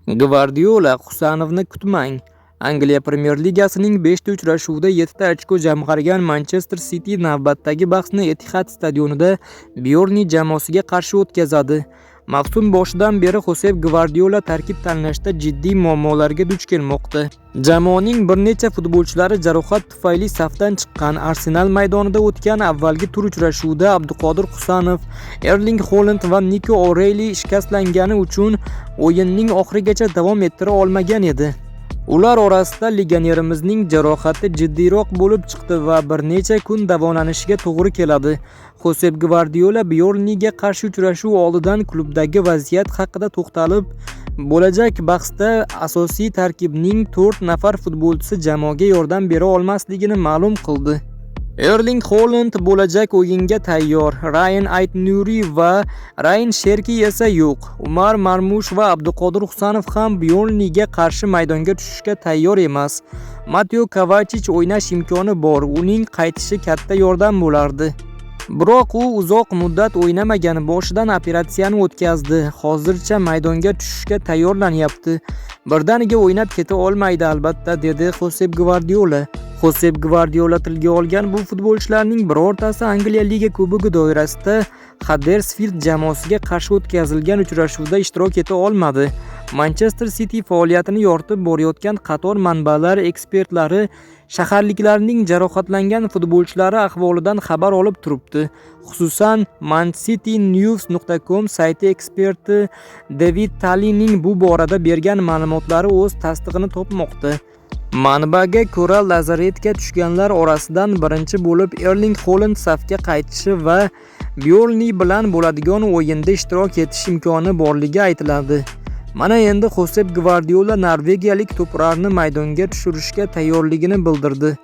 Gvardiola Husanovni kutmang. Angliya Premyer Ligasining 5ta uchrashuvida 7ta ochko jamg'argan Manchester City navbatdagi bahsni Etihad stadionida Byorni jamoasiga qarshi o'tkazadi. Mavsum boshidan beri Josep Gvardiola tarkib tanlashda jiddiy muammolarga duch kelmoqda. Jamoaning bir necha futbolchilari jarohat tufayli safdan chiqqan. Arsenal maydonida o'tgan avvalgi tur uchrashuvida Abduqodir Husanov, Erling Haaland va Nico O'Reilly shikastlangani uchun o'yinning oxirigacha davom ettira olmagan edi. Ular orasida legionerimizning jarohati jiddiyroq bo'lib chiqdi va bir necha kun davolanishiga to'g'ri keladi. Josep Gvardiola Byorniga qarshi uchrashuv oldidan klubdagi vaziyat haqida to'xtalib, bo'lajak bahsda asosiy tarkibning 4 nafar futbolchisi jamoaga yordam bera olmasligini ma'lum qildi. Erling Haaland bo'lajak o'yinga tayyor, Ryan Ayt-Nuri va Ryan Sherki esa yo'q. Umar Marmush va Abduqodir Husanov ham Byorniga qarshi maydonga tushishga tayyor emas. Mateo Kovacic o'ynash imkoni bor, uning qaytishi katta yordam bo'lardi. Biroq u uzoq muddat o'ynamagan, boshidan operatsiyani o'tkazdi. Hozircha maydonga tushishga tayyorlanyapti. Birdaniga o'ynab keta olmaydi albatta, dedi Josep Gvardiola. Josep Gvardiola tilga olgan bu futbolchilarning birortasi Angliya Liga Kubogi doirasida Huddersfield jamoasiga qarshi o'tkazilgan uchrashuvda ishtirok eta olmadi. Manchester City faoliyatini yoritib borayotgan qator manbalar ekspertlari shaharliklarning jarohatlangan futbolchilari ahvolidan xabar olib turibdi. Xususan, mancitynews.com sayti eksperti David Tallining bu borada bergan ma'lumotlari o'z tasdig'ini topmoqda. Manbaga ko'ra, lazaretga tushganlar orasidan birinchi bo'lib Erling Haaland safga qaytishi va Byorni bilan bo'ladigan o'yinda ishtirok etish imkoni borligi aytiladi. Mana endi Josep Gvardiola norvegiyalik to'plarni maydonga tushirishga tayyorligini bildirdi.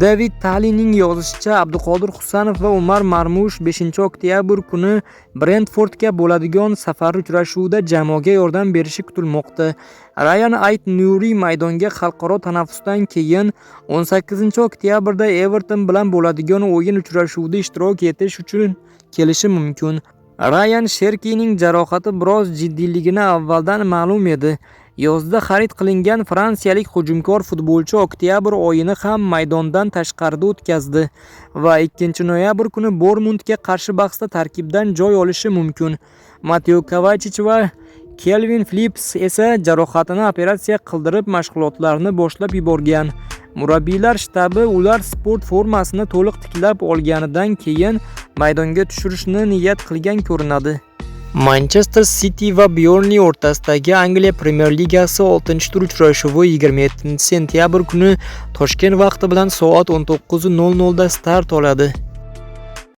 David Tallining yozishicha, Abduqodir Husanov va Umar Marmush 5-oktyabr kuni Brentfordga bo'ladigan safar uchrashuvida jamoaga yordam berishi kutilmoqda. Ryan Ayt-Nuri maydonga xalqaro tanaffusdan keyin 18-oktyabrda Everton bilan bo'ladigan o'yin uchrashuvida ishtirok etish uchun kelishi mumkin. Ryan Sherkining jarohati biroz jiddiyligini avvaldan ma'lum edi. Yozda xarid qilingan fransiyalik hujumkor futbolchi oktyabr oyini ham maydondan tashqarida o'tkazdi va 2-noyabr kuni Bournemouthga qarshi bahsda tarkibdan joy olishi mumkin. Mateo Kovacic va Calvin Phillips esa jarohatini operatsiya qildirib mashg'ulotlarni boshlab yuborgan. Murabbiylar shtabi ular sport formasini to'liq tiklab olganidan keyin maydonga tushirishni niyat qilgan ko'rinadi. Manchester City va Byorni o'rtasidagi Angliya Premyer Ligasi 6-tur uchrashuvi 27-sentyabr kuni Toshkent vaqti bilan soat 19:00 da start oladi.